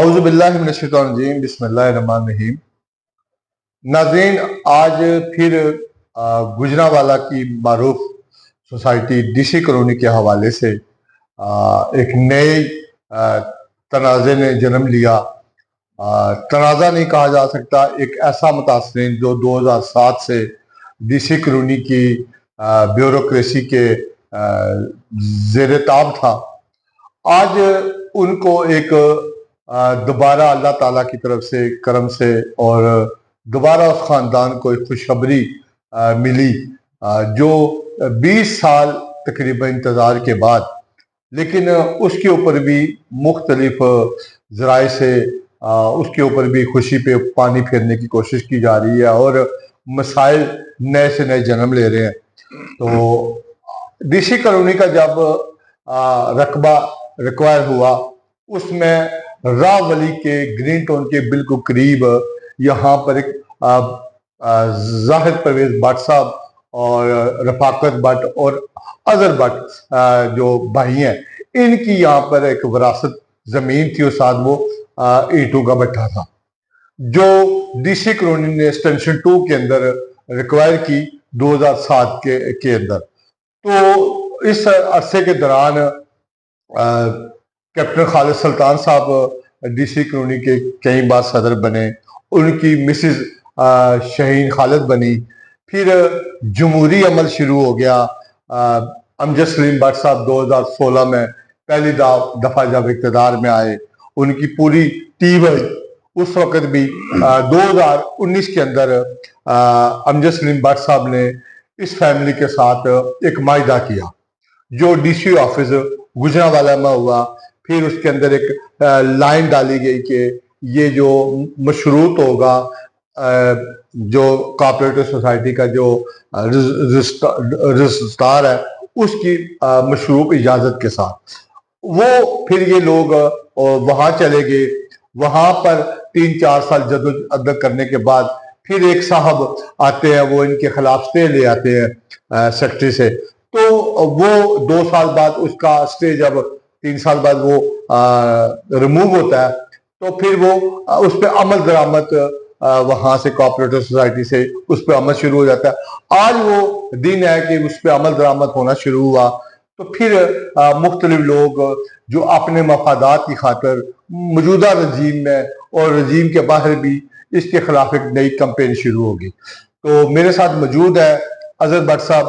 औज़ुबिल्लाहि बिस्मिल्लाहिर्रहमानिर्रहीम। नाज़रीन, आज फिर गुजरांवाला की मारूफ सोसाइटी डीसी कॉलोनी के हवाले से एक नए तनाज़े ने जन्म लिया। तनाज़ा नहीं कहा जा सकता, एक ऐसा मुतासरीन जो 2007 से डीसी कॉलोनी की ब्यूरोक्रेसी के ज़ेरे ताब था, आज उनको एक दोबारा अल्लाह ताला की तरफ से करम से और दोबारा उस ख़ानदान को एक खुशखबरी मिली, जो 20 साल तकरीबन इंतज़ार के बाद, लेकिन उसके ऊपर भी मुख्तलिफ ज़राए से उसके ऊपर भी खुशी पे पानी फेरने की कोशिश की जा रही है और मसाइल नए से नए जन्म ले रहे हैं। तो डीसी कॉलोनी का जब रकबा रिक्वायर हुआ, उसमें रावली के ग्रीन टाउन के बिल्कुल करीब यहाँ पर एक जाहिद परवेज भट्ट साहब और रफाकत भट्ट और अजहर भट्ट जो भाई हैं, इनकी यहाँ पर एक विरासत जमीन थी और साथ वो ईंटों का भट्ठा था, जो डीसी कॉलोनी ने एक्सटेंशन 2 के अंदर रिक्वायर की 2007 के अंदर। तो इस अरसे के दौरान कैप्टन खालिद सुल्तान साहब डीसी कॉलोनी के कई बार सदर बने, उनकी मिसिज शहीन खालिद बनी, फिर जमहूरी अमल शुरू हो गया। अमजद सलीम भट्ट साहब 2016 में पहली दफा जब इक़्तिदार में आए, उनकी पूरी टीम उस वक्त भी 2019 के अंदर अमजद सलीम भट्ट साहब ने इस फैमिली के साथ एक माहिदा किया, जो डीसी ऑफिस गुजरांवाला में हुआ। फिर उसके अंदर एक लाइन डाली गई कि ये जो मशरूत होगा, जो कोऑपरेटिव सोसाइटी का जो रजिस्ट्रार है, उसकी मशरूत इजाजत के साथ वो फिर ये लोग वहां चले गए। वहां पर 3-4 साल जद्दोजहद करने के बाद फिर एक साहब आते हैं, वो इनके खिलाफ स्टे ले आते हैं सेक्रेटरी से। तो वो 2 साल बाद उसका स्टे, जब 3 साल बाद वो रिमूव होता है, तो फिर वो उस पर अमल दरामद वहां से कोऑपरेटिव सोसाइटी से उस पर अमल शुरू हो जाता है। आज वो दिन है कि उस पर अमल दरामद होना शुरू हुआ। तो फिर मुख्तलिफ लोग जो अपने मफादात की खातर मौजूदा रजीम में और रजीम के बाहर भी इसके खिलाफ एक नई कैंपेन शुरू होगी। तो मेरे साथ मौजूद है अजहर भट्ट साहब,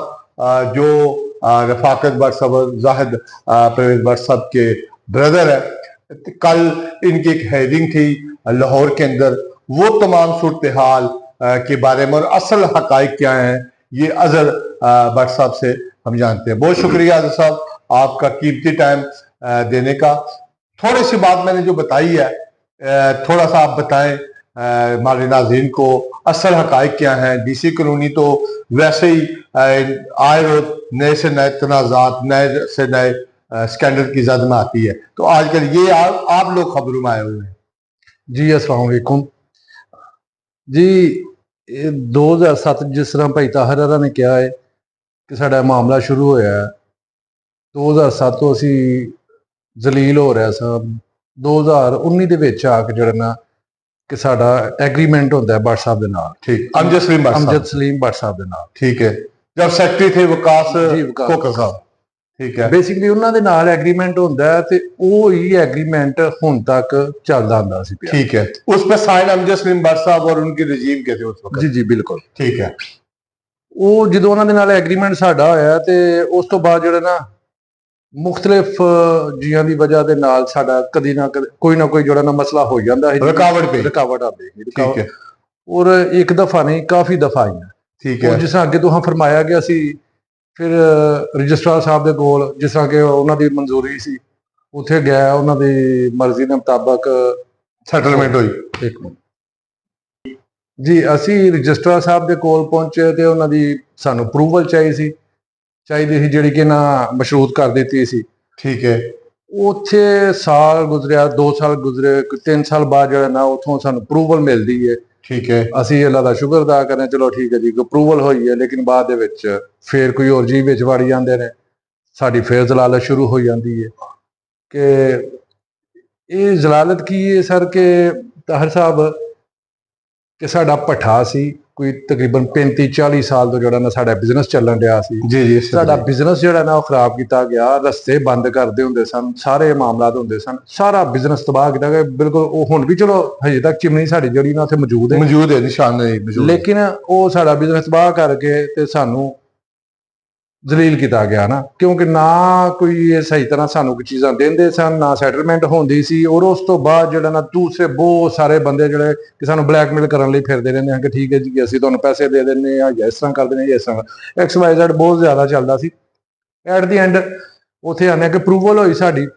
जो रफाकत भट्ट साहब, जाहिद परवेज भट्ट साहब के ब्रदर है। कल इनकी एक हेयरिंग थी लाहौर के अंदर, वो तमाम सूरत हाल के बारे में और असल हकाइक क्या हैं, ये अजहर भट्ट साहब से हम जानते हैं। बहुत शुक्रिया अजहर साहब, आपका कीमती टाइम देने का। थोड़ी सी बात मैंने जो बताई है, थोड़ा सा आप बताएं हमारे नाज़रीन को, असल हकाइक क्या हैं। डीसी कॉलोनी तो वैसे ही आए रोज नए से नए तनाज़ात, नए से नए स्कैंडल की जद में आती है। तो आजकल ये आप लोग खबरों में आए हुए हैं। जी अस्सलाम वालेकुम जी। 2007 जिस तरह भाई ताहिर अरा ने कहा है कि साडा मामला शुरू होया है, 2007 तो असी जलील हो रहा सा। 2019 ਦੇ ਵਿੱਚ ਆ ਕੇ ਜਿਹੜਾ ਨਾ कि साडा एग्रीमेंट होता है भट्ट साहब के नाल, ठीक, अमजद सलीम भट्ट साहब के नाल, ठीक है। जब सेक्रेटरी थे वकास कोकर साहब, ठीक है। बेसिकली उन्होंने दे नाल एग्रीमेंट होता है, तो वो ही एग्रीमेंट हुण तक चलदा हुंदा सी पिया। ठीक है। उस पर साइन अमजद सलीम भट्ट साहब और उनके रजीम के थे उस वक्त। जी जी बिल्कुल, ठीक है। वो जो उन्होंने नाल एग्रीमेंट साडा होया, ते उस तो बाद जिहड़ा ना मुख्तलिफ जियां की वजह के नाल साडा कदी ना कोई ना कोई जोड़ा ना मसला हो जाता है, रुकावट आती। और एक दफा नहीं, काफी दफा आई। ठीक है। जिस तरह अगे तुहां फरमाया गया सी, फिर रजिस्ट्रार साहब के कोल जिस तरह के उन्होंने मंजूरी सी, उत्थे गया, उन्होंने मर्जी के मुताबक सैटलमेंट हुई। एक मिनट जी, असी रजिस्ट्रार साहब के कोल पहुंचे तो उन्होंने सानू अप्रूवल चाहिए सी जिहड़ी कि ना मशरूत कर दी सी। ठीक है। उत्थे साल गुजरिया, 2 साल गुजरे, 3 साल बाद जो ना उतों सानू अप्रूवल मिलती है। ठीक है। असी अल्लाह का शुक्र अदा करें, चलो ठीक है जी, अप्रूवल हुई है। लेकिन बाद दे विच फिर कोई होर जी विच वड़ जाते हैं, साडी फिर जलालत शुरू हो जाती है कि ਇਹ ਜ਼ਲਾਲਤ ਕੀ ਹੈ ਸਰ ਕਿ ਤਾਹਰ ਸਾਹਿਬ ਕਿ ਸਾਡਾ ਭੱਠਾ ਸੀ ਕੋਈ ਤਕਰੀਬਨ 35-40 ਸਾਲ ਤੋਂ ਜਿਹੜਾ ਨਾ ਸਾਡਾ ਬਿਜ਼ਨਸ ਚੱਲਣ ਰਿਹਾ ਸੀ। ਜੀ ਸਾਡਾ ਬਿਜ਼ਨਸ ਜਿਹੜਾ ਨਾ ਉਹ ਖਰਾਬ ਕੀਤਾ ਗਿਆ, ਰਸਤੇ ਬੰਦ ਕਰਦੇ ਹੁੰਦੇ ਸਨ, ਸਾਰੇ ਮਾਮਲਾਤ ਹੁੰਦੇ ਸਨ, ਸਾਰਾ ਬਿਜ਼ਨਸ ਤਬਾਹ ਕੀਤਾ ਗਿਆ ਬਿਲਕੁਲ। ਉਹ ਹੁਣ ਵੀ ਚਲੋ ਹਜੇ ਤੱਕ ਚਿਮਨੀ ਸਾਡੀ ਜਿਹੜੀ ਨਾ ਉੱਥੇ ਮੌਜੂਦ ਹੈ ਨਿਸ਼ਾਨ ਨਹੀਂ ਮੌਜੂਦ, ਲੇਕਿਨ ਉਹ ਸਾਡਾ ਬਿਜ਼ਨਸ ਤਬਾਹ ਕਰਕੇ ਤੇ ਸਾਨੂੰ ਜ਼ਲੀਲ ਕੀਤਾ ਗਿਆ ਨਾ, ਕਿਉਂਕਿ ਨਾ ਕੋਈ ਸਹੀ ਤਰ੍ਹਾਂ ਸਾਨੂੰ ਕੋਈ ਚੀਜ਼ਾਂ ਦਿੰਦੇ ਸਨ, ਨਾ ਸੈਟਲਮੈਂਟ ਹੁੰਦੀ ਸੀ। ਔਰ ਉਸ ਤੋਂ ਬਾਅਦ ਜਿਹੜਾ ਨਾ ਦੂਸਰੇ ਬਹੁਤ ਸਾਰੇ ਬੰਦੇ ਜਿਹੜੇ ਕਿ ਸਾਨੂੰ ਬਲੈਕਮੇਲ ਕਰਨ ਲਈ ਫਿਰਦੇ ਰਹਿੰਦੇ ਹਨ ਕਿ ਠੀਕ ਹੈ ਜੀ ਅਸੀਂ ਤੁਹਾਨੂੰ ਪੈਸੇ ਦੇ ਦਿੰਦੇ ਆ ਜਾਂ ਇਸ ਤਰ੍ਹਾਂ ਕਰ ਦਿੰਦੇ ਆ, ਇਸ ਤਰ੍ਹਾਂ XYZ ਬਹੁਤ ਜ਼ਿਆਦਾ ਚੱਲਦਾ ਸੀ। ਐਟ ਦੀ ਐਂਡ ਉੱਥੇ ਆਉਂਦੇ ਕਿ ਅਪਰੂਵਲ ਹੋਈ ਸਾਡੀ,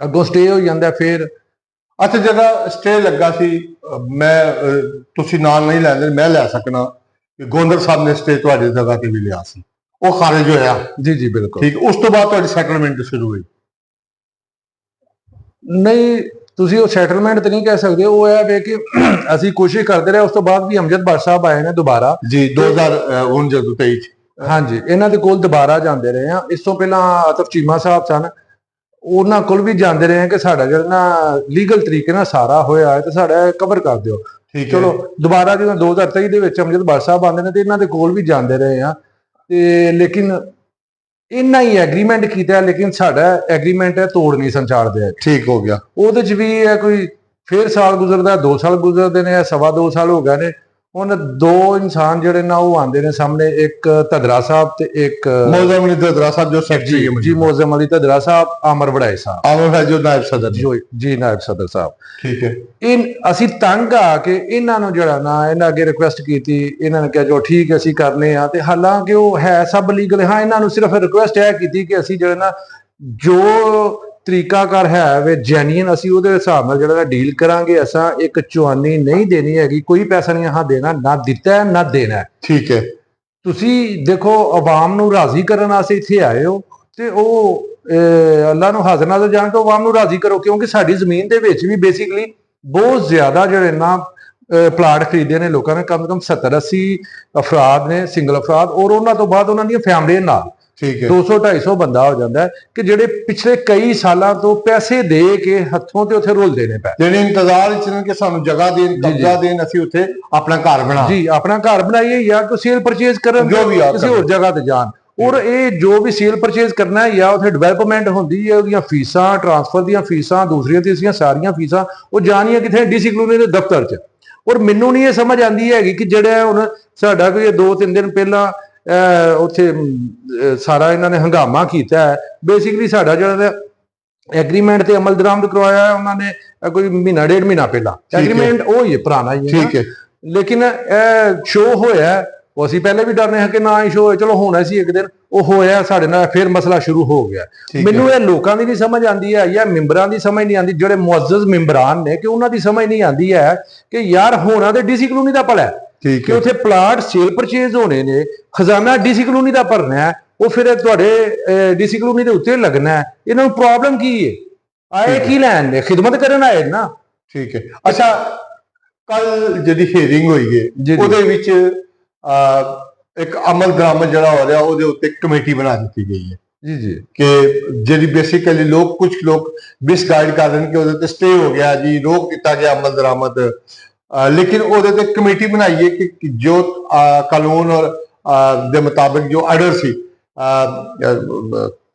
ਅੱਗੋਂ ਸਟੇ ਹੋ ਜਾਂਦਾ। ਫਿਰ ਅੱਛਾ, ਜਿਹੜਾ ਸਟੇ ਲੱਗਾ ਸੀ ਤੁਸੀਂ ਨਾਲ ਨਹੀਂ ਲੈਂਦੇ, ਮੈਂ ਲੈ ਸਕਣਾ ਕਿ ਗੋਂਦਰ ਸਾਹਿਬ ਨੇ ਸਟੇ ਤੁਹਾਡੀ ਜਗ੍ਹਾ ਤੇ ਵੀ ਲਿਆ ਸੀ, ਉਹ ਖਾਰਜ ਹੋਇਆ। ਜੀ ਬਿਲਕੁਲ ਠੀਕ, ਉਸ ਤੋਂ ਬਾਅਦ ਤੁਹਾਡੀ ਸੈਟਲਮੈਂਟ ਸ਼ੁਰੂ ਹੋਈ? ਨਹੀਂ, ਤੁਸੀਂ ਉਹ ਸੈਟਲਮੈਂਟ ਤੇ ਨਹੀਂ ਕਹਿ ਸਕਦੇ। ਉਹ ਇਹ ਵੇ ਕਿ ਅਸੀਂ ਕੋਸ਼ਿਸ਼ ਕਰਦੇ ਰਹੇ, ਉਸ ਤੋਂ ਬਾਅਦ ਵੀ ਅਮਜਦ ਭੱਟ ਸਾਹਿਬ ਆਏ ਨੇ ਦੁਬਾਰਾ ਜੀ 2023 ਚ। ਹਾਂਜੀ, ਇਹਨਾਂ ਦੇ ਕੋਲ ਦੁਬਾਰਾ ਜਾਂਦੇ ਰਹੇ ਆ। ਇਸ ਤੋਂ ਪਹਿਲਾਂ ਆਤਫ ਚੀਮਾ ਸਾਹਿਬ ਸਨ, ਉਹਨਾਂ ਕੋਲ ਵੀ ਜਾਂਦੇ ਰਹੇ ਕਿ ਸਾਡਾ ਜਿਹੜਾ ਨਾ ਲੀਗਲ ਤਰੀਕੇ ਨਾਲ ਸਾਰਾ ਹੋਇਆ ਹੈ ਤੇ ਸਾਡਾ ਕਵਰ ਕਰ ਦਿਓ। ਚਲੋ ਦੁਬਾਰਾ ਜਦੋਂ 2023 ਦੇ ਵਿੱਚ ਅਮਜਦ ਭੱਟ ਸਾਹਿਬ ਆਉਂਦੇ ਨੇ ਤੇ ਇਹਨਾਂ ਦੇ ਕੋਲ ਵੀ ਜਾਂਦੇ ਰਹੇ ਆ ਤੇ ਲੇਕਿਨ ਇੰਨਾ ਹੀ ਐਗਰੀਮੈਂਟ ਕੀਤਾ, ਲੇਕਿਨ ਸਾਡਾ ਐਗਰੀਮੈਂਟ ਹੈ ਤੋੜ ਨਹੀਂ ਸੰਚਾਰਦੇ। ਠੀਕ ਹੋ ਗਿਆ, ਉਹਦੇ ਚ ਵੀ ਹੈ ਕੋਈ ਫੇਰ ਸਾਲ ਗੁਜ਼ਰਦਾ, 2 ਸਾਲ ਗੁਜ਼ਰਦੇ ਨੇ, 2.25 ਸਾਲ ਹੋ ਗਏ ਨੇ। ਹੁਣ 2 ਇਨਸਾਨ ਜਿਹੜੇ ਨਾ ਉਹ ਆਉਂਦੇ ਨੇ ਸਾਹਮਣੇ, ਇੱਕ ਧਦਰਾ ਸਾਹਿਬ ਤੇ ਇੱਕ ਮੌਜ਼ਮ ਅਲੀ ਧਦਰਾ ਸਾਹਿਬ ਜੋ ਸੈਕਟਰੀ ਹੈ ਜੀ, ਮੌਜ਼ਮ ਅਲੀ ਧਦਰਾ ਸਾਹਿਬ, ਆਮਰ ਵੜਾਈ ਸਾਹਿਬ, ਆਮਰ ਹੈ ਜੋ ਨਾਇਬ ਸਦਰ ਜੀ ਨਾਇਬ ਸਦਰ ਸਾਹਿਬ। ਠੀਕ ਹੈ, ਅਸੀਂ ਤੰਗ ਆ ਕੇ ਇਹਨਾਂ ਨੂੰ ਜਿਹੜਾ ਨਾ ਇਹਨਾਂ ਅੱਗੇ ਰਿਕੁਐਸਟ ਕੀਤੀ, ਇਹਨਾਂ ਨੇ ਕਿਹਾ ਜੋ ਠੀਕ ਹੈ ਅਸੀਂ ਕਰਨੇ ਆ, ਤੇ ਹਾਲਾਂਕਿ ਉਹ ਹੈ ਸਭ ਲੀਗਲ। ਹਾਂ, ਇਹਨਾਂ ਨੂੰ ਸਿਰਫ ਰਿਕੁਐਸਟ ਇਹ ਕੀਤੀ ਕਿ ਅਸੀਂ ਜਿਹੜਾ ਨਾ ਜੋ ਤਰੀਕਾਕਾਰ ਹੈ ਵੇ ਜੈਨੂਇਨ, ਅਸੀਂ ਉਹਦੇ ਹਿਸਾਬ ਨਾਲ ਜਿਹੜਾ ਡੀਲ ਕਰਾਂਗੇ। ਅਸਾਂ ਇੱਕ ਚੁਆਨੀ ਨਹੀਂ ਦੇਣੀ ਹੈਗੀ, ਕੋਈ ਪੈਸਾ ਨਹੀਂ ਹਾਂ ਦੇਣਾ, ਨਾ ਦਿੱਤਾ ਹੈ ਨਾ ਦੇਣਾ ਹੈ। ਠੀਕ ਹੈ, ਤੁਸੀਂ ਦੇਖੋ ਆਵਾਮ ਨੂੰ ਰਾਜ਼ੀ ਕਰਨ ਵਾਸਤੇ ਇੱਥੇ ਆਏ ਹੋ ਤੇ ਉਹ ਅੱਲਾ ਨੂੰ ਹਾਜ਼ਰ ਨਾਜ਼ਰ ਜਾਣ ਤੋਂ ਆਵਾਮ ਨੂੰ ਰਾਜ਼ੀ ਕਰੋ, ਕਿਉਂਕਿ ਸਾਡੀ ਜ਼ਮੀਨ ਦੇ ਵਿੱਚ ਵੀ ਬੇਸਿਕਲੀ ਬਹੁਤ ਜ਼ਿਆਦਾ ਜਿਹੜੇ ਨਾ ਪਲਾਟ ਖਰੀਦੇ ਨੇ ਲੋਕਾਂ ਨੇ, ਕਮ 70-80 ਅਫਰਾਦ ਨੇ, ਸਿੰਗਲ ਅਫਰਾਦ, ਔਰ ਉਹਨਾਂ ਤੋਂ ਬਾਅਦ ਉਹਨਾਂ ਦੀਆਂ ਫੈਮਲੀਆਂ ਨਾਲ 200-250 ਬੰਦਾ ਹੋ ਜਾਂਦਾ ਹੈ ਕਿ ਜਿਹੜੇ ਪਿਛਲੇ ਕਈ ਸਾਲਾਂ ਤੋਂ ਪੈਸੇ ਦੇ ਕੇ ਹੱਥੋਂ ਤੇ ਉੱਥੇ ਰੁਲਦੇ ਨੇ ਪਏ, ਜਿਹੜੇ ਇੰਤਜ਼ਾਰ ਵਿੱਚ ਨੇ ਕਿ ਸਾਨੂੰ ਜਗ੍ਹਾ ਦੇਣ, ਕਬਜ਼ਾ ਦੇਣ, ਅਸੀਂ ਉੱਥੇ ਆਪਣਾ ਘਰ ਬਣਾ ਜੀ ਆਪਣਾ ਘਰ ਬਣਾਈਏ ਜਾਂ ਕੋਈ ਸੇਲ ਪਰਚੇਜ਼ ਕਰਨ ਕਿਸੇ ਹੋਰ ਜਗ੍ਹਾ ਤੇ ਜਾਣ। ਔਰ ਇਹ ਜੋ ਵੀ ਸੇਲ ਪਰਚੇਜ਼ ਕਰਨਾ ਹੈ ਜਾਂ ਉੱਥੇ ਡਿਵੈਲਪਮੈਂਟ ਹੁੰਦੀ ਹੈ, ਉਹਦੀਆਂ ਫੀਸਾਂ, ਟਰਾਂਸਫਰ ਦੀਆਂ ਫੀਸਾਂ, ਦੂਸਰੀਆਂ ਤੀਸਰੀਆਂ ਸਾਰੀਆਂ ਫੀਸਾਂ ਉਹ ਜਾਣੀਆਂ ਕਿਥੇ DC ਕਲੋਨੀ ਦੇ ਦਫ਼ਤਰ 'ਚ। ਔਰ ਮੈਨੂੰ ਨਹੀਂ ਇਹ ਸਮਝ ਆਉਂਦੀ ਹੈਗੀ ਕਿ ਜਿਹੜਾ ਹੁਣ ਸਾਡਾ ਕੋਈ 2-3 ਦਿਨ ਪਹਿਲਾਂ ਉੱਥੇ ਸਾਰਾ ਇਹਨਾਂ ਨੇ ਹੰਗਾਮਾ ਕੀਤਾ ਹੈ। ਬੇਸਿਕਲੀ ਸਾਡਾ ਜਿਹੜਾ ਐਗਰੀਮੈਂਟ ਤੇ ਅਮਲ ਦਰਾਮਦ ਕਰਵਾਇਆ ਹੈ ਉਹਨਾਂ ਨੇ ਕੋਈ ਮਹੀਨਾ 1.5 ਮਹੀਨਾ ਪਹਿਲਾਂ। ਐਗਰੀਮੈਂਟ ਉਹ ਹੀ ਹੈ, ਪੁਰਾਣਾ ਹੀ ਹੈ। ਠੀਕ ਹੈ, ਲੇਕਿਨ ਇਹ ਸ਼ੋਅ ਹੋਇਆ, ਉਹ ਅਸੀਂ ਪਹਿਲੇ ਵੀ ਡਰਨੇ ਹਾਂ ਕਿ ਨਾ ਹੀ ਸ਼ੋਅ ਹੋਏ, ਚਲੋ ਹੋਣਾ ਸੀ ਇੱਕ ਦਿਨ, ਉਹ ਹੋਇਆ ਸਾਡੇ ਨਾਲ, ਫਿਰ ਮਸਲਾ ਸ਼ੁਰੂ ਹੋ ਗਿਆ। ਮੈਨੂੰ ਇਹ ਲੋਕਾਂ ਦੀ ਨਹੀਂ ਸਮਝ ਆਉਂਦੀ ਹੈ ਜਾਂ ਮੈਂਬਰਾਂ ਦੀ ਸਮਝ ਨਹੀਂ ਆਉਂਦੀ, ਜਿਹੜੇ ਮੁਅੱਜ਼ਜ਼ ਮੈਂਬਰਾਨ ਨੇ, ਕਿ ਉਹਨਾਂ ਦੀ ਸਮਝ ਨਹੀਂ ਆਉਂਦੀ ਹੈ ਕਿ ਯਾਰ ਹੋਣਾ ਤੇ DC ਕਲੋਨੀ ਦਾ ਭਲਾ ਹੈ ਕਿ ਉੱਥੇ ਪਲਾਟ ਸੇਲ ਪਰਚੇਜ਼ ਹੋਣੇ ਨੇ, ਖਜ਼ਾਨਾ DC ਕਲੋਨੀ ਦਾ ਭਰਨਾ ਹੈ, ਉਹ ਫਿਰ ਤੁਹਾਡੇ DC ਕਲੋਨੀ ਦੇ ਉੱਤੇ ਲੱਗਣਾ ਹੈ। ਇਹਨਾਂ ਨੂੰ ਪ੍ਰੋਬਲਮ ਕੀ ਹੈ? ਆਏ ਕੀ ਲੈਣ ਨੇ? ਖਿਦਮਤ ਕਰਨ ਆਏ ਨਾ। ਠੀਕ ਹੈ। ਅੱਛਾ, ਕੱਲ ਜਿਹੜੀ ਹੀਅਰਿੰਗ ਹੋਈ ਹੈ ਉਹਦੇ ਵਿੱਚ ਇੱਕ ਅਮਲ ਦਰਾਮਦ ਜਿਹੜਾ ਹੋ ਰਿਹਾ, ਉਹਦੇ ਉੱਤੇ ਕਮੇਟੀ ਬਣਾ ਦਿੱਤੀ ਗਈ ਹੈ ਜੀ ਕਿ ਜਿਹੜੀ ਬੇਸਿਕਲੀ ਕੁਝ ਲੋਕ ਮਿਸਗਾਈਡ ਕਰ ਰਹੇ ਨੇ ਕਿ ਉਹਦੇ ਤੇ ਸਟੇ ਹੋ ਗਿਆ ਜੀ, ਰੋਕ ਦਿੱਤਾ ਗਿਆ ਅਮਲ ਦਰਾਮਦ, ਲੇਕਿਨ ਉਹਦੇ ਤੇ ਕਮੇਟੀ ਬਣਾਈ ਹੈ ਕਿ ਜੋ ਕਾਨੂੰਨ ਔਰ ਦੇ ਮੁਤਾਬਿਕ ਜੋ ਆਰਡਰ ਸੀ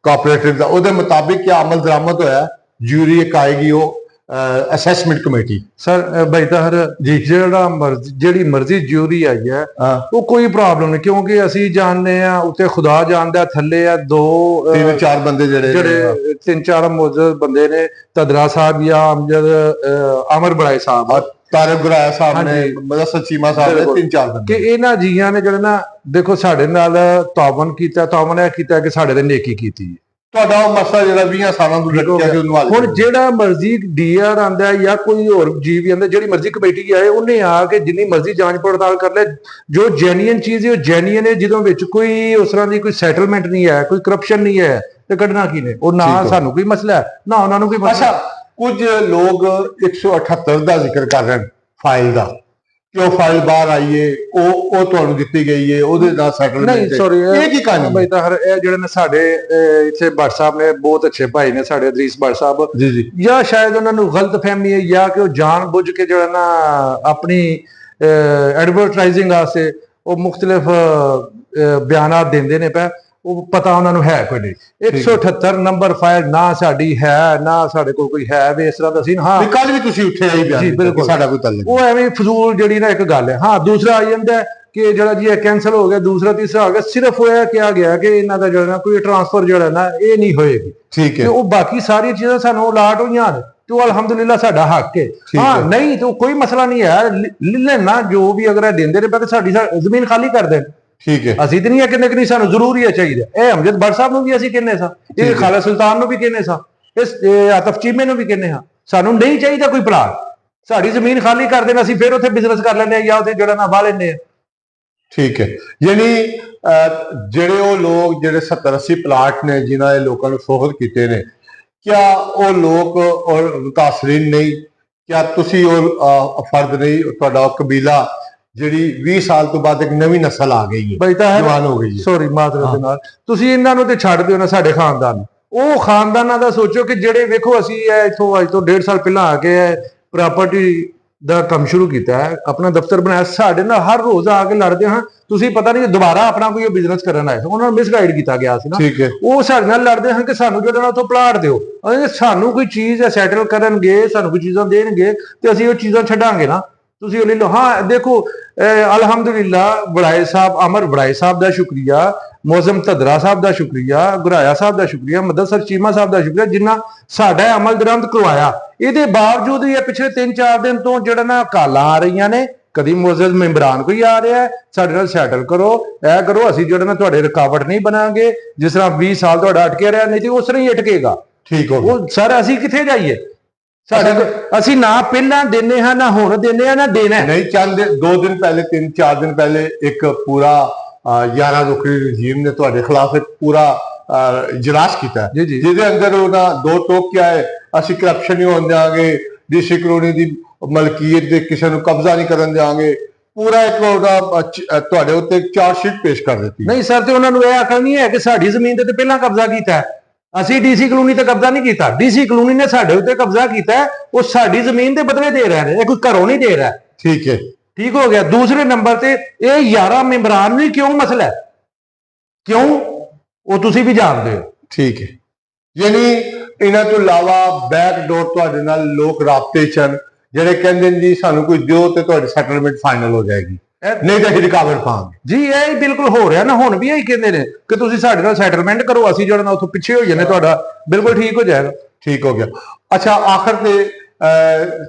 ਕੋਆਪਰੇਟਿਵ ਦਾ, ਉਹਦੇ ਮੁਤਾਬਿਕ ਕੀ ਅਮਲ ਦਰਾਮਦ ਹੋਇਆ, ਜੂਰੀ ਇੱਕ ਆਏਗੀ ਉਹ ਅਸੈਸਮੈਂਟ ਕਮੇਟੀ। ਸਰ ਬੈਤਹਰ ਜਿਹੜੀ ਮਰਜ਼ੀ ਜੂਰੀ ਆਈ ਹੈ ਉਹ ਕੋਈ ਪ੍ਰੋਬਲਮ ਨਹੀਂ, ਕਿਉਂਕਿ ਅਸੀਂ ਜਾਣਦੇ ਆ ਉੱਤੇ ਖੁਦਾ ਜਾਣਦਾ, ਥੱਲੇ ਆ 2-4 ਬੰਦੇ ਜਿਹੜੇ 3-4 ਮੁਅੱਜ਼ਜ਼ ਬੰਦੇ ਨੇ, ਧਦਰਾ ਸਾਹਿਬ ਜਾਂ ਅਮਜਦ ਆਮਰ ਵੜਾਈ ਸਾਹਿਬ, ਤਾਰਿਕ ਗੁਰਾਇਆ ਸਾਹਿਬ ਨੇ, ਮਦਦ ਚੀਮਾ ਸਾਹਿਬ ਨੇ, 3-4 ਬੰਦੇ ਕਿ ਇਹਨਾਂ ਜੀਆਂ ਨੇ ਜਿਹੜੇ ਨਾ ਦੇਖੋ ਸਾਡੇ ਨਾਲ ਤਾਵਨ ਕੀਤਾ, ਤਾਵਨ ਇਹ ਕੀਤਾ ਕਿ ਸਾਡੇ ਤੇ ਨੇਕੀ ਕੀਤੀ। ਤੁਹਾਡਾ ਉਹ ਮਸਲਾ ਜਿਹੜਾ 20 ਸਾਲਾਂ ਤੋਂ ਲਟਕਿਆ ਸੀ ਉਹਨੂੰ ਹੁਣ ਜਿਹੜਾ ਮਰਜ਼ੀ ਡੀਆਰ ਆਂਦਾ ਜਾਂ ਕੋਈ ਹੋਰ ਜੀਵ ਆਂਦਾ, ਜਿਹੜੀ ਮਰਜ਼ੀ ਕਮੇਟੀ ਆਏ, ਉਹਨੇ ਆ ਕੇ ਜਿੰਨੀ ਮਰਜ਼ੀ ਜਾਂਚ ਪੜਤਾਲ ਕਰ ਲੈ, ਜੋ ਜੈਨੂਇਨ ਚੀਜ਼ ਹੈ ਉਹ ਜੈਨੂਇਨ ਹੈ, ਜਿਹਦੇ ਵਿੱਚ ਕੋਈ ਉਸ ਤਰ੍ਹਾਂ ਦੀ ਕੋਈ ਸੈਟਲਮੈਂਟ ਨਹੀਂ ਹੈ, ਕੋਈ ਕਰਪਸ਼ਨ ਨਹੀਂ ਹੈ, ਤੇ ਕੱਢਣਾ ਕੀ ਨੇ? ਉਹ ਨਾ ਸਾਨੂੰ ਕੋਈ ਮਸਲਾ ਹੈ ਨਾ ਉਹਨਾਂ ਨੂੰ ਕੋਈ ਮਸਲਾ। ਕੁਝ ਲੋਕ 178 ਦਾ ਜ਼ਿਕਰ ਕਰ ਰਹੇ ਫਾਈਲ ਦਾ ਕਿ ਉਹ ਫਾਈਲ ਬਾਹਰ ਆਈ ਹੈ, ਉਹ ਤੁਹਾਨੂੰ ਦਿੱਤੀ ਗਈ ਹੈ, ਉਹਦੇ ਨਾਲ ਸੈਟਲਮੈਂਟ ਨਹੀਂ ਸੌਰੀ, ਇਹ ਕੀ ਕਹਾਣੀ ਬਈ ਤਾਂ ਇਹ ਜਿਹੜੇ ਨੇ ਸਾਡੇ ਇੱਥੇ ਭੱਟ ਸਾਹਿਬ ਨੇ, ਬਹੁਤ ਅੱਛੇ ਭਾਈ ਨੇ ਸਾਡੇ ਅਦਰੀਸ ਭੱਟ ਸਾਹਿਬ ਜੀ ਜੀ, ਜਾਂ ਸ਼ਾਇਦ ਉਹਨਾਂ ਨੂੰ ਗਲਤ ਫਹਿਮੀ ਹੈ, ਜਾਂ ਕਿ ਉਹ ਜਾਣ ਬੁੱਝ ਕੇ ਜਿਹੜਾ ਨਾ ਆਪਣੀ ਐਡਵਰਟਾਈਜ਼ਿੰਗ ਵਾਸਤੇ ਉਹ ਮੁxtਲਿਫ ਬਿਆਨਾਤ ਦਿੰਦੇ ਨੇ ਪਏ, ਉਹ ਪਤਾ ਉਹਨਾਂ ਨੂੰ ਹੈ ਕੋਈ ਨਹੀਂ। 178 ਨੰਬਰ ਫਾਈਲ ਨਾ ਸਾਡੀ ਹੈ, ਨਾ ਸਾਡੇ ਕੋਲ ਕੋਈ ਹੈ ਵੀ ਇਸ ਤਰ੍ਹਾਂ ਦਾ ਸੀ। ਹਾਂ ਕੱਲ ਵੀ ਤੁਸੀਂ ਉੱਥੇ ਆਈ ਬਿਆਨ ਦਿੱਤਾ ਕਿ ਸਾਡਾ ਕੋਈ ਤਾਲੁਕ, ਉਹ ਐਵੇਂ ਫਜ਼ੂਲ ਜਿਹੜੀ ਨਾ ਇੱਕ ਗੱਲ ਹੈ। ਹਾਂ ਦੂਸਰਾ ਆ ਜਾਂਦਾ ਕਿ ਜਿਹੜਾ ਜੀ ਇਹ ਕੈਂਸਲ ਹੋ ਗਿਆ, ਦੂਸਰਾ ਤੀਸਰਾ ਹੋ ਗਿਆ, ਸਿਰਫ ਉਹ ਇਹ ਕਿਹਾ ਗਿਆ ਕਿ ਇਹਨਾਂ ਦਾ ਜਿਹੜਾ ਨਾ ਕੋਈ ਟ੍ਰਾਂਸਫਰ ਜਿਹੜਾ ਨਾ ਇਹ ਨਹੀਂ ਹੋਏਗੀ, ਠੀਕ ਹੈ, ਉਹ ਬਾਕੀ ਸਾਰੀਆਂ ਚੀਜ਼ਾਂ ਸਾਨੂੰ ਅਲਾਟ ਹੋਈਆਂ ਨੇ ਤੇ ਉਹ ਅਲਹਮਦੁਲਿਲਾ ਸਾਡਾ ਹੱਕ ਹੈ। ਹਾਂ ਨਹੀਂ ਤਾਂ ਕੋਈ ਮਸਲਾ ਨਹੀਂ ਹੈ, ਲੈਣਾ ਜੋ ਵੀ ਅਗਰ ਦਿੰਦੇ ਨੇ ਪਰ ਸਾਡੀ ਜ਼ਮੀਨ ਖਾਲੀ ਕਰ ਦੇਣ, ਠੀਕ ਹੈ। ਅਸੀਂ ਤੇ ਨਹੀਂ ਹੈ ਕਿੰਨੇ ਕਿ ਨਹੀਂ, ਸਾਨੂੰ ਜ਼ਰੂਰੀ ਹੈ ਚਾਹੀਦਾ। ਇਹ ਅਮਜਦ ਭੱਟ ਸਾਹਿਬ ਨੂੰ ਵੀ ਅਸੀਂ ਕਹਿੰਦੇ ਸਾਂ, ਇਹ ਖਾਲਦ ਸੁਲਤਾਨ ਨੂੰ ਵੀ ਕਹਿੰਦੇ ਸਾਂ, ਇਸ ਆਤਫ ਚੀਮੇ ਨੂੰ ਵੀ ਕਹਿੰਦੇ ਹਾਂ, ਸਾਨੂੰ ਨਹੀਂ ਚਾਹੀਦਾ ਕੋਈ ਪਲਾਟ, ਸਾਡੀ ਜ਼ਮੀਨ ਖਾਲੀ ਕਰ ਦੇਣ, ਅਸੀਂ ਫਿਰ ਉੱਥੇ ਬਿਜ਼ਨਸ ਕਰ ਲੈਂਦੇ ਹਾਂ ਜਾਂ ਉੱਥੇ ਜਿਹੜਾ ਨਾ ਵਾਹ ਲੈਂਦੇ ਹਾਂ। ਠੀਕ ਹੈ, ਯਾਨੀ ਜਿਹੜੇ ਉਹ ਲੋਕ ਜਿਹੜੇ 70-80 ਪਲਾਟ ਨੇ ਜਿਨ੍ਹਾਂ ਨੇ ਲੋਕਾਂ ਨੂੰ ਫਰੋਖਤ ਕੀਤੇ ਨੇ, ਕਿਆ ਉਹ ਲੋਕ ਔਰ ਮੁਤਾਸਰੀਨ ਨਹੀਂ, ਕਿਆ ਤੁਸੀਂ ਉਹ ਫਰਦ ਨਹੀਂ, ਤੁਹਾਡਾ ਉਹ ਕਬੀਲਾ ਜਿਹੜੀ 20 ਸਾਲ ਤੋਂ ਬਾਅਦ ਇੱਕ ਨਵੀਂ ਨਸਲ ਆ ਗਈ ਹੈ, ਜਵਾਨ ਹੋ ਗਈ ਹੈ, ਸੌਰੀ ਮਾਜ਼ਰਤ ਦੇ ਨਾਲ, ਤੁਸੀਂ ਇਹਨਾਂ ਨੂੰ ਤੇ ਛੱਡ ਦਿਓ ਨਾ ਸਾਡੇ ਖਾਨਦਾਨ, ਉਹ ਖਾਨਦਾਨਾਂ ਦਾ ਸੋਚੋ ਕਿ ਜਿਹੜੇ ਵੇਖੋ ਅਸੀਂ ਇੱਥੋਂ ਅੱਜ ਤੋਂ 1.5 ਸਾਲ ਪਹਿਲਾਂ ਆ ਕੇ ਪ੍ਰਾਪਰਟੀ ਦਾ ਕੰਮ ਸ਼ੁਰੂ ਕੀਤਾ ਹੈ, ਆਪਣਾ ਦਫ਼ਤਰ ਬਣਾਇਆ, ਸਾਡੇ ਨਾਲ ਹਰ ਰੋਜ਼ ਆ ਕੇ ਲੜਦੇ ਹਾਂ, ਤੁਸੀਂ ਪਤਾ ਨਹੀਂ ਦੁਬਾਰਾ ਆਪਣਾ ਕੋਈ ਬਿਜ਼ਨਸ ਕਰਨ ਆਏ, ਉਹਨਾਂ ਨੂੰ ਮਿਸਗਾਈਡ ਕੀਤਾ ਗਿਆ ਸੀ ਨਾ, ਉਹ ਸਾਡੇ ਨਾਲ ਲੜਦੇ ਹਨ ਕਿ ਸਾਨੂੰ ਜਿਹੜਾ ਨਾ ਉੱਥੋਂ ਪਲਾਟ ਦਿਓ, ਸਾਨੂੰ ਕੋਈ ਚੀਜ਼ ਸੈਟਲ ਕਰਨਗੇ, ਸਾਨੂੰ ਕੋਈ ਚੀਜ਼ਾਂ ਦੇਣਗੇ ਤੇ ਅਸੀਂ ਉਹ ਚੀਜ਼ਾਂ ਛੱਡਾਂਗੇ ਨਾ, ਤੁਸੀਂ ਉਹ ਲੈ ਲਓ। ਹਾਂ ਦੇਖੋ ਅਲਹਮਦੁਲਿਲਾ ਵੜਾਏ ਸਾਹਿਬ, ਅਮਰ ਵੜਾਏ ਸਾਹਿਬ ਦਾ ਸ਼ੁਕਰੀਆ, ਮੌਜ਼ਮ ਧਦਰਾ ਸਾਹਿਬ ਦਾ ਸ਼ੁਕਰੀਆ, ਗੁਰਾਇਆ ਸਾਹਿਬ ਦਾ ਸ਼ੁਕਰੀਆ, ਮਦਸਰ ਚੀਮਾ ਸਾਹਿਬ ਦਾ ਸ਼ੁਕਰੀਆ ਜਿਨ੍ਹਾਂ ਸਾਡਾ ਅਮਲ ਦਰੰਦ ਕਰਵਾਇਆ। ਇਹਦੇ ਬਾਵਜੂਦ ਇਹ ਪਿਛਲੇ 3-4 ਦਿਨ ਤੋਂ ਜਿਹੜਾ ਨਾ ਕਾਲਾਂ ਆ ਰਹੀਆਂ ਨੇ, ਕਦੀ ਮੌਜ਼ਜ਼ ਮੈਂਬਰਾਨ ਕੋਈ ਆ ਰਿਹਾ ਸਾਡੇ ਨਾਲ ਸੈਟਲ ਕਰੋ, ਇਹ ਕਰੋ, ਅਸੀਂ ਜਿਹੜਾ ਨਾ ਤੁਹਾਡੇ ਰੁਕਾਵਟ ਨਹੀਂ ਬਣਾਂਗੇ, ਜਿਸ ਤਰ੍ਹਾਂ 20 ਸਾਲ ਤੁਹਾਡਾ ਅਟਕਿਆ ਰਿਹਾ ਨਹੀਂ ਤੇ ਉਸ ਤਰ੍ਹਾਂ ਹੀ ਅਟਕੇਗਾ। ਠੀਕ ਹੋ ਉਹ ਸਰ ਅਸੀਂ ਕਿੱਥੇ ਜਾਈਏ, ਸਾਡੇ ਅਸੀਂ ਨਾ ਪਹਿਲਾਂ ਦਿੰਦੇ ਹਾਂ ਨਾ ਹੁਣ ਦਿੰਦੇ ਹਾਂ ਨਾ ਦੇਣਾ ਨਹੀਂ ਚਾਹੁੰਦੇ। 2 ਦਿਨ ਪਹਿਲੇ 3-4 ਦਿਨ ਪਹਿਲੇ ਇੱਕ ਪੂਰਾ 11 ਰੁਕਨੀ ਰਜੀਮ ਨੇ ਤੁਹਾਡੇ ਖਿਲਾਫ ਇੱਕ ਪੂਰਾ ਇਜਲਾਸ ਕੀਤਾ ਜਿਹਦੇ ਅੰਦਰ ਉਹਨਾਂ 2 ਟੋਕ ਕਿਹਾ ਹੈ, ਅਸੀਂ ਕਰਪਸ਼ਨ ਨਹੀਂ ਹੋਣ ਦਿਆਂਗੇ, ਡੀਸੀ ਕਲੋਨੀ ਦੀ ਮਲਕੀਅਤ ਦੇ ਕਿਸੇ ਨੂੰ ਕਬਜ਼ਾ ਨਹੀਂ ਕਰਨ ਦਿਆਂਗੇ, ਪੂਰਾ ਇੱਕ ਉਹਦਾ ਤੁਹਾਡੇ ਉੱਤੇ ਚਾਰਜ ਸ਼ੀਟ ਪੇਸ਼ ਕਰ ਦਿੱਤੀ। ਨਹੀਂ ਸਰ ਤੇ ਉਹਨਾਂ ਨੂੰ ਇਹ ਅਕਲ ਨਹੀਂ ਹੈ ਕਿ ਸਾਡੀ ਜ਼ਮੀਨ ਤੇ ਪਹਿਲਾਂ ਕਬਜ਼ਾ ਕੀਤਾ, ਅਸੀਂ ਡੀਸੀ ਕਲੋਨੀ ਤੇ ਕਬਜ਼ਾ ਨਹੀਂ ਕੀਤਾ, ਡੀਸੀ ਕਲੋਨੀ ਨੇ ਸਾਡੇ ਉੱਤੇ ਕਬਜ਼ਾ ਕੀਤਾ, ਉਹ ਸਾਡੀ ਜ਼ਮੀਨ ਦੇ ਬਦਲੇ ਦੇ ਰਹੇ ਨੇ, ਇਹ ਕੋਈ ਘਰੋਂ ਨਹੀਂ ਦੇ ਰਿਹਾ। ਠੀਕ ਹੈ, ਠੀਕ ਹੋ ਗਿਆ। ਦੂਸਰੇ ਨੰਬਰ ਤੇ ਇਹ 11 ਮੈਂਬਰਾਂ ਨੂੰ ਕਿਉਂ ਮਸਲਾ ਹੈ, ਕਿਉਂ ਉਹ ਤੁਸੀਂ ਵੀ ਜਾਣਦੇ ਹੋ। ਠੀਕ ਹੈ, ਯਾਨੀ ਇਹਨਾਂ ਤੋਂ ਇਲਾਵਾ ਬੈਕਡੋਰ ਤੁਹਾਡੇ ਨਾਲ ਲੋਕ ਰਾਬਤੇ ਚ ਜਿਹੜੇ ਕਹਿੰਦੇ ਨੇ ਜੀ ਸਾਨੂੰ ਕੋਈ ਦਿਓ ਤੇ ਤੁਹਾਡੀ ਸੈਟਲਮੈਂਟ ਫਾਈਨਲ ਹੋ ਜਾਏਗੀ, ਨਹੀਂ ਤਾਂ ਅਸੀਂ ਰੁਕਾਵਟ ਪਾਵਾਂਗੇ। ਜੀ ਇਹ ਬਿਲਕੁਲ ਹੋ ਰਿਹਾ ਨਾ, ਹੁਣ ਵੀ ਇਹੀ ਕਹਿੰਦੇ ਨੇ ਕਿ ਤੁਸੀਂ ਸਾਡੇ ਨਾਲ ਸੈਟਲਮੈਂਟ ਕਰੋ, ਅਸੀਂ ਜਿਹੜਾ ਨਾ ਉੱਥੋਂ ਪਿੱਛੇ ਹੋ ਜਾਂਦੇ, ਤੁਹਾਡਾ ਬਿਲਕੁਲ ਠੀਕ ਹੋ ਜਾਏਗਾ। ਠੀਕ ਹੋ ਗਿਆ। ਅੱਛਾ ਆਖਰ ਤੇ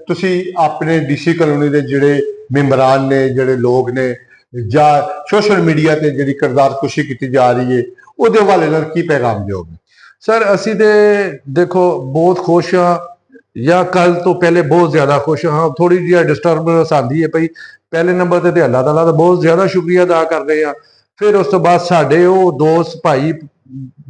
ਤੁਸੀਂ ਆਪਣੇ ਡੀਸੀ ਕਲੋਨੀ ਦੇ ਜਿਹੜੇ ਮੈਂਬਰਾਨ ਨੇ, ਜਿਹੜੇ ਲੋਕ ਨੇ, ਜਾਂ ਸੋਸ਼ਲ ਮੀਡੀਆ ਤੇ ਜਿਹੜੀ ਕਿਰਦਾਰਕੁਸ਼ੀ ਕੀਤੀ ਜਾ ਰਹੀ ਹੈ, ਉਹਦੇ ਹਵਾਲੇ ਨਾਲ ਕੀ ਪੈਗਾਮ ਦਿਓਗੇ? ਸਰ ਅਸੀਂ ਤੇ ਦੇਖੋ ਬਹੁਤ ਖੁਸ਼ ਹਾਂ, ਜਾਂ ਕੱਲ ਤੋਂ ਪਹਿਲੇ ਬਹੁਤ ਜ਼ਿਆਦਾ ਖੁਸ਼ ਹਾਂ। ਥੋੜੀ ਜਿਹੀ ਡਿਸਟਰਬੈਂਸ ਆਉਂਦੀ ਹੈ ਪਈ, ਪਹਿਲੇ ਨੰਬਰ ਤੇ ਅੱਲਾਹ ਤਾਲਾ ਦਾ ਬਹੁਤ ਜ਼ਿਆਦਾ ਸ਼ੁਕਰੀਆ ਅਦਾ ਕਰ ਰਹੇ ਹਾਂ। ਫਿਰ ਉਸ ਤੋਂ ਬਾਅਦ ਸਾਡੇ ਉਹ ਦੋਸਤ ਭਾਈ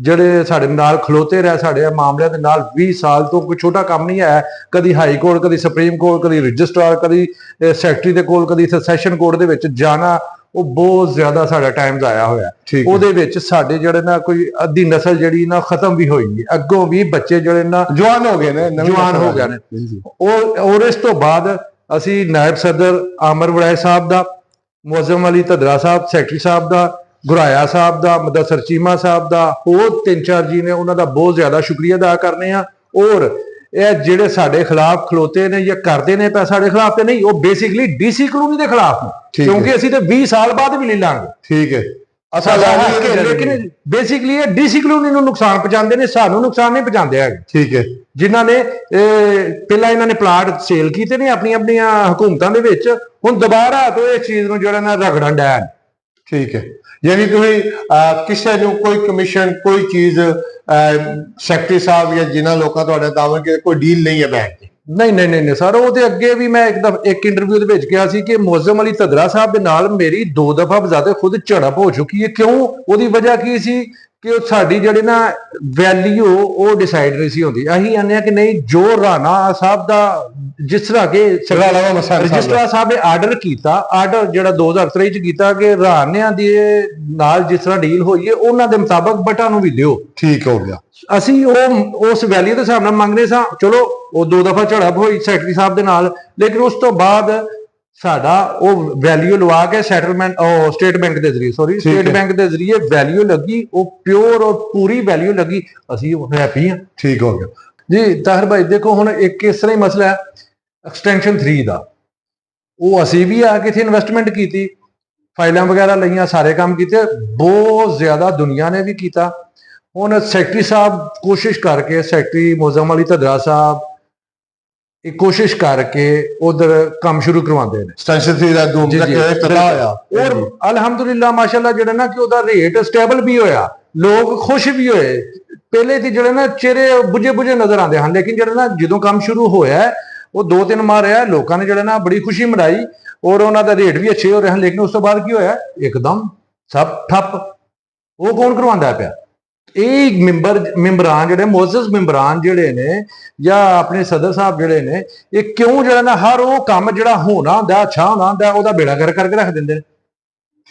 ਜਿਹੜੇ ਸਾਡੇ ਨਾਲ ਖਲੋਤੇ ਰਹੇ ਸਾਡੇ ਮਾਮਲਿਆਂ ਦੇ ਨਾਲ 20 ਸਾਲ ਤੋਂ, ਕੋਈ ਛੋਟਾ ਕੰਮ ਨਹੀਂ ਹੈ, ਕਦੀ ਹਾਈ ਕੋਰਟ, ਕਦੀ ਸੁਪਰੀਮ ਕੋਰਟ, ਕਦੀ ਰਜਿਸਟਰਾਰ, ਕਦੀ ਸੈਕਟਰੀ ਦੇ ਕੋਲ, ਕਦੀ ਸੈਸ਼ਨ ਕੋਰਟ ਦੇ ਵਿੱਚ ਜਾਣਾ, ਉਹ ਬਹੁਤ ਜ਼ਿਆਦਾ ਸਾਡਾ ਟਾਈਮ ਜ਼ਾਇਆ ਹੋਇਆ। ਉਹਦੇ ਵਿੱਚ ਸਾਡੇ ਜਿਹੜੇ ਨਾ ਕੋਈ ਅੱਧੀ ਨਸਲ ਜਿਹੜੀ ਨਾ ਖਤਮ ਵੀ ਹੋਈ ਹੈ, ਅੱਗੋਂ ਵੀ ਬੱਚੇ ਜਿਹੜੇ ਨਾ ਜਵਾਨ ਹੋ ਗਏ ਨੇ, ਜਵਾਨ ਹੋ ਗਏ ਨੇ। ਔਰ ਇਸ ਤੋਂ ਬਾਅਦ ਅਸੀਂ ਨਾਇਬ ਸਦਰ ਆਮਰ ਵੜਾਏ ਸਾਹਿਬ ਦਾ, ਮੁਅੱਜ਼ਮ ਅਲੀ ਧਦਰਾ ਸਾਹਿਬ ਸੈਕਟਰੀ ਸਾਹਿਬ ਦਾ, ਗੁਰਾਇਆ ਸਾਹਿਬ ਦਾ, ਮਦਸਰ ਚੀਮਾ ਸਾਹਿਬ ਦਾ, ਹੋਰ 3-4 ਜੀ ਨੇ, ਉਹਨਾਂ ਦਾ ਬਹੁਤ ਜ਼ਿਆਦਾ ਸ਼ੁਕਰੀਆ ਅਦਾ ਕਰਨੇ ਆ। ਔਰ ਇਹ ਜਿਹੜੇ ਸਾਡੇ ਖਿਲਾਫ ਖਲੋਤੇ ਨੇ ਜਾਂ ਕਰਦੇ ਨੇ, ਸਾਡੇ ਖਿਲਾਫ ਤੇ ਨਹੀਂ, ਉਹ ਬੇਸਿਕਲੀ ਡੀਸੀ ਕਲੋਨੀ ਦੇ ਖਿਲਾਫ ਨੇ, ਕਿਉਂਕਿ ਅਸੀਂ ਤੇ 20 ਸਾਲ ਬਾਅਦ ਵੀ ਲੈ ਲਾਂਗੇ। ਠੀਕ ਹੈ, ਲੇਕਿਨ ਬੇਸਿਕਲੀ ਇਹ ਡੀਸੀ ਕਲੋਨੀ ਨੂੰ ਨੁਕਸਾਨ ਪਹੁੰਚਾਉਂਦੇ ਨੇ, ਸਾਨੂੰ ਨੁਕਸਾਨ ਨਹੀਂ ਪਹੁੰਚਾਉਂਦੇ ਹੈਗੇ। ਠੀਕ ਹੈ, ਜਿਨ੍ਹਾਂ ਨੇ ਪਹਿਲਾਂ ਇਹਨਾਂ ਨੇ ਪਲਾਟ ਸੇਲ ਕੀਤੇ ਨੇ ਆਪਣੀਆਂ ਹਕੂਮਤਾਂ ਦੇ ਵਿੱਚ, ਹੁਣ ਦੁਬਾਰਾ ਤੋਂ ਇਸ ਚੀਜ਼ ਨੂੰ ਜਿਹੜਾ ਨਾ ਰਗੜਨ ਡੈਨ। ਠੀਕ ਹੈ, ਯਾਨੀ ਤੁਸੀਂ ਕਿਸੇ ਨੂੰ ਕੋਈ ਕਮਿਸ਼ਨ, ਕੋਈ ਚੀਜ਼ ਸੈਕਟਰੀ ਸਾਹਿਬ ਜਾਂ ਜਿਨ੍ਹਾਂ ਲੋਕਾਂ ਤੁਹਾਡੇ ਦਾਅਵੇ ਕਿ ਕੋਈ ਡੀਲ ਨਹੀਂ ਹੈ ਬੈਂਕ ਦੀ? ਨਹੀਂ ਸਰ, ਉਹ ਤੇ ਅੱਗੇ ਵੀ ਮੈਂ ਇੱਕ ਇੰਟਰਵਿਊ ਦੇ ਵਿੱਚ ਕਿਹਾ ਸੀ ਕਿ ਮੁਅੱਜ਼ਮ ਅਲੀ ਧਦਰਾ ਸਾਹਿਬ ਦੇ ਨਾਲ ਮੇਰੀ 2 ਦਫਾ ਬਜ਼ਾਤੇ ਖੁਦ ਝੜਪ ਹੋ ਚੁੱਕੀ ਹੈ। ਕਿਉਂ? ਉਹਦੀ ਵਜ੍ਹਾ ਕੀ ਸੀ ਕਿ ਉਹ ਸਾਡੀ ਜਿਹੜੀ ਨਾ ਵੈਲਿਊ ਉਹ ਡਿਸਾਈਡ ਨਹੀਂ ਸੀ ਹੁੰਦੀ। ਅਸੀਂ ਆਨੇ ਆ ਕਿ ਨਹੀਂ, ਜੋ ਰਾਣਾ ਸਾਹਿਬ ਦਾ ਜਿਸ ਤਰ੍ਹਾਂ ਕਿ ਰਜਿਸਟਰਾਰ ਸਾਹਿਬ ਨੇ ਆਰਡਰ ਕੀਤਾ, ਆਰਡਰ ਜਿਹੜਾ 2023 ਚ ਕੀਤਾ ਕਿ ਰਾਣਿਆਂ ਦੇ ਨਾਲ ਜਿਸ ਤਰ੍ਹਾਂ ਡੀਲ ਹੋਈ ਹੈ ਉਹਨਾਂ ਦੇ ਮੁਤਾਬਕ ਬਟਾਂ ਨੂੰ ਵੀ ਦਿਓ। ਠੀਕ ਹੋ ਗਿਆ। ਅਸੀਂ ਉਹ ਉਸ ਵੈਲਿਊ ਦੇ ਹਿਸਾਬ ਨਾਲ ਮੰਗਦੇ ਸਾਂ। ਚਲੋ ਉਹ 2 ਦਫਾ ਝੜਪ ਹੋਈ ਸੈਕਟਰੀ ਸਾਹਿਬ ਦੇ ਨਾਲ, ਲੇਕਿਨ ਉਸ ਤੋਂ ਬਾਅਦ ਸਾਡਾ ਉਹ ਵੈਲਿਊ ਲਵਾ ਕੇ ਸੈਟਲਮੈਂਟ ਸਟੇਟ ਬੈਂਕ ਦੇ ਜ਼ਰੀਏ ਸਟੇਟ ਬੈਂਕ ਦੇ ਜ਼ਰੀਏ ਵੈਲਿਊ ਲੱਗੀ, ਉਹ ਪਿਓਰ ਔਰ ਪੂਰੀ ਵੈਲਿਊ ਲੱਗੀ, ਅਸੀਂ ਹੈਪੀ ਹਾਂ। ਠੀਕ ਹੋ ਗਿਆ ਜੀ ਤਾਹਿਰ ਭਾਈ, ਦੇਖੋ ਹੁਣ ਇੱਕ ਇਸ ਤਰ੍ਹਾਂ ਹੀ ਮਸਲਾ ਹੈ ਐਕਸਟੈਂਸ਼ਨ 3 ਦਾ। ਉਹ ਅਸੀਂ ਵੀ ਆ ਕੇ ਇੱਥੇ ਇਨਵੈਸਟਮੈਂਟ ਕੀਤੀ, ਫਾਈਲਾਂ ਵਗੈਰਾ ਲਈਆਂ, ਸਾਰੇ ਕੰਮ ਕੀਤੇ, ਬਹੁਤ ਜ਼ਿਆਦਾ ਦੁਨੀਆ ਨੇ ਵੀ ਕੀਤਾ। ਹੁਣ ਸੈਕਟਰੀ ਸਾਹਿਬ ਕੋਸ਼ਿਸ਼ ਕਰਕੇ, ਸੈਕਟਰੀ ਮੋਜ਼ਮ ਅਲੀ ਧਦਰਾ ਸਾਹਿਬ ਇਹ ਕੋਸ਼ਿਸ਼ ਕਰਕੇ ਉਧਰ ਕੰਮ ਸ਼ੁਰੂ ਕਰਵਾਉਂਦੇ ਨੇ। ਐਕਸਟੈਂਸ਼ਨ 3 ਦਾ ਧੂਮ ਤੱਕ ਇਤਲਾ ਹੋਇਆ ਔਰ ਅਲਹਮਦੁਲਿਲਾ ਮਾਸ਼ਾਅੱਲਾ ਜਿਹੜਾ ਨਾ ਕਿ ਉਹਦਾ ਰੇਟ ਸਟੇਬਲ ਵੀ ਹੋਇਆ, ਲੋਕ ਖੁਸ਼ ਵੀ ਹੋਏ। ਪਹਿਲੇ ਤੇ ਜਿਹੜੇ ਨਾ ਚਿਹਰੇ ਬੁਝੇ ਬੁਝੇ ਨਜ਼ਰ ਆਉਂਦੇ ਹਨ, ਲੇਕਿਨ ਜਿਹੜਾ ਨਾ ਜਦੋਂ ਕੰਮ ਸ਼ੁਰੂ ਹੋਇਆ ਉਹ 2-3 ਮਾਹ ਰਿਹਾ, ਲੋਕਾਂ ਨੇ ਜਿਹੜਾ ਨਾ ਬੜੀ ਖੁਸ਼ੀ ਮਨਾਈ ਔਰ ਉਹਨਾਂ ਦਾ ਰੇਟ ਵੀ ਅੱਛੇ ਹੋ ਰਹੇ ਹਨ। ਲੇਕਿਨ ਉਸ ਤੋਂ ਬਾਅਦ ਕੀ ਹੋਇਆ, ਇੱਕਦਮ ਸਭ ਠੱਪ। ਉਹ ਕੌਣ ਕਰਵਾਉਂਦਾ ਪਿਆ? ਇਹ ਮੈਂਬਰਾਂ ਜਿਹੜੇ ਮੋਅਜ਼ਜ਼ ਮੈਂਬਰਾਂ ਜਿਹੜੇ ਨੇ ਜਾਂ ਆਪਣੇ ਸਦਰ ਸਾਹਿਬ ਜਿਹੜੇ ਨੇ, ਇਹ ਕਿਉਂ ਜਿਹੜਾ ਨਾ ਹਰ ਉਹ ਕੰਮ ਜਿਹੜਾ ਹੋਣਾ ਹੁੰਦਾ, ਅੱਛਾ ਹੋਣਾ ਹੁੰਦਾ, ਉਹਦਾ ਬੇੜਾ ਗਰਕ ਕਰਕੇ ਰੱਖ ਦਿੰਦੇ ਨੇ।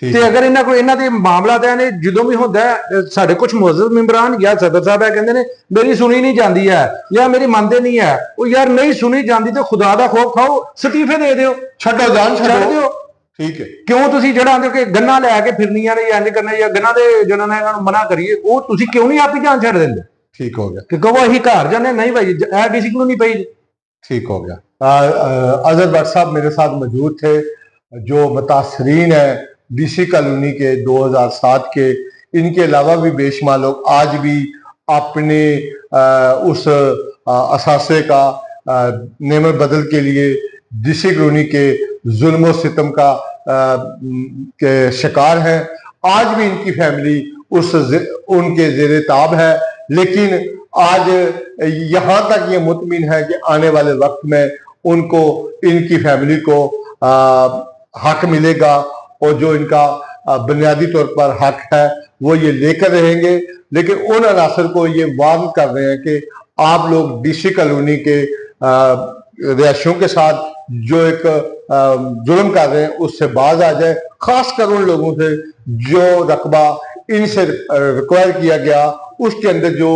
ਤੇ ਅਗਰ ਇਹਨਾਂ ਦੇ ਮਾਮਲਾ ਤਾਂ ਨੇ ਜਦੋਂ ਵੀ ਹੁੰਦਾ, ਸਾਡੇ ਕੁਝ ਮੋਅਜ਼ਜ਼ ਮੈਂਬਰਾਂ ਜਾਂ ਸਦਰ ਸਾਹਿਬ ਹੈ ਕਹਿੰਦੇ ਨੇ ਮੇਰੀ ਸੁਣੀ ਨਹੀਂ ਜਾਂਦੀ ਹੈ ਜਾਂ ਮੇਰੀ ਮੰਨਦੇ ਨਹੀਂ ਹੈ। ਉਹ ਯਾਰ ਨਹੀਂ ਸੁਣੀ ਜਾਂਦੀ ਤੇ ਖੁਦਾ ਦਾ ਖੌਫ ਖਾਓ, ਅਸਤੀਫੇ ਦੇ ਦਿਓ, ਛੱਡੋ ਜਾਨ, ਛੱਡ ਦਿਓ। ਠੀਕ ਹੈ। ਕਿਉਂ ਤੁਸੀਂ ਜਿਹੜਾ ਆਂਦੇ ਕਿ ਗੰਨਾ ਲੈ ਕੇ ਫਿਰਨੀਆਂ ਨੇ ਜਾਂ ਇੰਜ ਕਰਨਾ ਜਾਂ ਗੰਨਾ ਦੇ ਜਿਹੜਾ ਨਾ ਇਹਨਾਂ ਨੂੰ ਮਨਾ ਕਰੀਏ, ਉਹ ਤੁਸੀਂ ਕਿਉਂ ਨਹੀਂ ਆਪੀ ਜਾਨ ਛੱਡ ਦਿੰਦੇ? ठीक हो गया। कि कहो ਅਸੀਂ ਘਰ जाने नहीं भाई किसी को नहीं पई। ठीक हो गया। अजहर भट्ट साहब मेरे साथ मौजूद थे, जो मुतासरीन है डीसी कॉलोनी के 2007 के। इनके अलावा भी बेशुमार लोग आज भी अपने उस असासे का नेमत बदल के लिए डीसी कॉलोनी के जुल्म और सितम का के शिकार हैं। आज भी इनकी फैमिली उनके ज़ेरे ताब है, लेकिन आज यहाँ तक ये मुतमिन है कि आने वाले वक्त में उनको इनकी फैमिली को हक मिलेगा और जो इनका बुनियादी तौर पर हक है वो ये लेकर रहेंगे। लेकिन उन अनासर को ये वार्न कर रहे हैं कि आप लोग डीसी कॉलोनी के रिहायशियों के साथ जो एक जुल्म कर रहे हैं उससे बाज आ जाए, खासकर उन लोगों से जो रकबा इनसे रिक्वायर किया गया उसके अंदर जो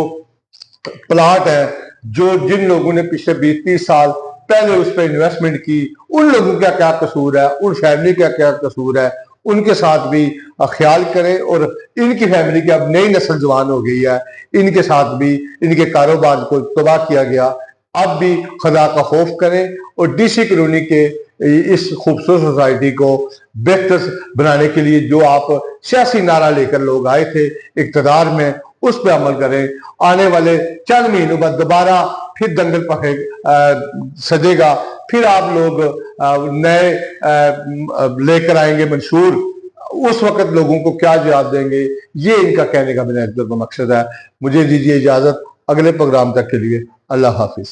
प्लाट है, जो जिन लोगों ने पिछले 20-30 साल पहले उस पर इन्वेस्टमेंट की, उन लोगों का क्या कसूर है, उन फैमिली का क्या कसूर है, उनके साथ भी ख्याल करें। और इनकी फैमिली की अब नई नस्ल जवान हो गई है, इनके साथ भी इनके कारोबार को तबाह किया गया। अब भी खुदा का खौफ करें और डीसी कॉलोनी के इस खूबसूरत सोसाइटी को बेहतर बनाने के लिए जो आप सियासी नारा लेकर लोग आए थे इक़्तिदार में, उस पर अमल करें। आने वाले चंद महीनों बाद दोबारा फिर दंगल पखे सजेगा, फिर आप लोग नए लेकर आएंगे मंशूर। उस वक्त लोगों को क्या जवाब देंगे, ये इनका कहने का मेरा मकसद है। मुझे दीजिए इजाजत, अगले प्रोग्राम तक के लिए अल्लाह हाफिज।